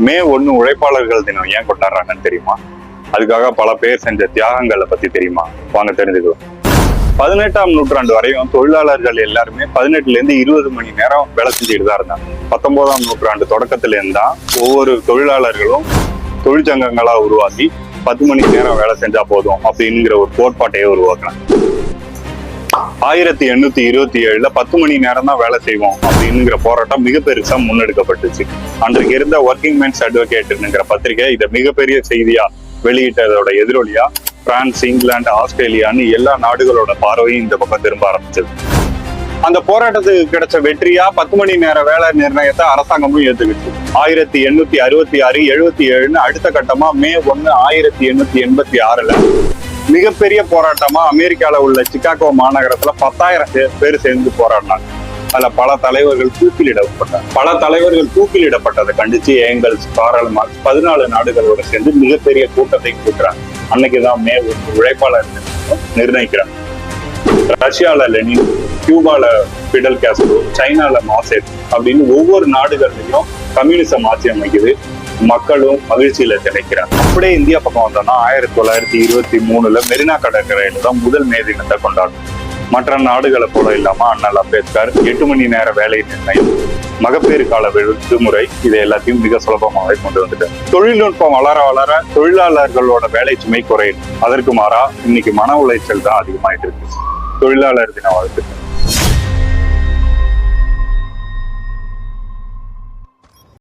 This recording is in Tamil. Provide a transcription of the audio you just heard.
மே 1 உழைப்பாளர்கள் தினம் ஏன் கொண்டாடுறாங்கன்னு தெரியுமா? அதுக்காக பல பேர் செஞ்ச தியாகங்களை பத்தி தெரியுமா? வாங்க தெரிஞ்சுக்கலாம். 18ஆம் நூற்றாண்டு வரையும் தொழிலாளர்கள் எல்லாருமே 18ல இருந்து 20 மணி நேரம் வேலை செஞ்சுட்டு தான் இருந்தாங்க. 19ஆம் நூற்றாண்டு தொடக்கத்துல இருந்தா ஒவ்வொரு தொழிலாளர்களும் தொழிற்சங்கங்களா உருவாக்கி 10 மணி நேரம் வேலை செஞ்சா போதும் அப்படிங்கிற ஒரு கோட்பாட்டையே உருவாக்குறாங்க. 1827ல 10 மணி நேரம் தான் வேலை செய்வோம் அப்படிங்கிற போராட்டம் மிக பெருசா முன்னெடுக்கப்பட்டுச்சு. அன்றைக்கு இருந்த ஒர்க்கிங் மேன்ஸ் அட்வொகேட்ங்கிற பத்திரிகை இதை மிகப்பெரிய செய்தியா வெளியிட்டதோட எதிரொலியா பிரான்ஸ், இங்கிலாந்து, ஆஸ்திரேலியான்னு எல்லா நாடுகளோட பார்வையும் இந்த பக்கம் திரும்ப ஆரம்பிச்சது. அந்த போராட்டத்துக்கு கிடைச்ச வெற்றியா 10 மணி நேர வேலை நிர்ணயத்தை அரசாங்கமும் ஏத்துக்கிச்சு. 1866, 77ன்னு அடுத்த கட்டமா மே 1, 1886ல மிகப்பெரிய போராட்டமா அமெரிக்கால உள்ள சிகாகோ மாநகரத்துல 10,000 பேர் சேர்ந்து போராடினாங்க. அதுல பல தலைவர்கள் தூக்கிலிடப்பட்டதை கண்டிச்சு ஏங்கல்ஸ், காரல் மார்க்ஸ் 14 நாடுகளோட சேர்ந்து மிகப்பெரிய கூட்டத்தை கூட்டுறாங்க. அன்னைக்குதான் மே 1 உழைப்பாளர் நிர்ணயிக்கிறாங்க. ரஷ்யால லெனின், கியூபால பிடல் காஸ்ட்ரோ, சைனால மாசேட் அப்படின்னு ஒவ்வொரு நாடுகள்லயும் கம்யூனிசம் ஆட்சி அமைக்குது. மக்களும் மகிழ்ச்சியில திளைக்கிறாங்க. அப்படியே இந்தியா பக்கம் வந்தோம்னா 1923ல மெரினா கடற்கரையில தான் முதல் மே தினத்தை கொண்டாடும். மற்ற நாடுகளை போல இல்லாம அண்ணல் அம்பேத்கர் 8 மணி நேர வேலை நிர்ணயம், மகப்பேறு கால விடுமுறை, இதை எல்லாத்தையும் மிக சுலபமாகவே கொண்டு வந்துட்டார். தொழில்நுட்பம் வளர வளர தொழிலாளர்களோட வேலை சுமை குறையும். அதற்கு மாறா இன்னைக்கு மன உளைச்சல் தான் அதிகமாயிட்டு இருக்கு. தொழிலாளர் தின வாழ்த்து.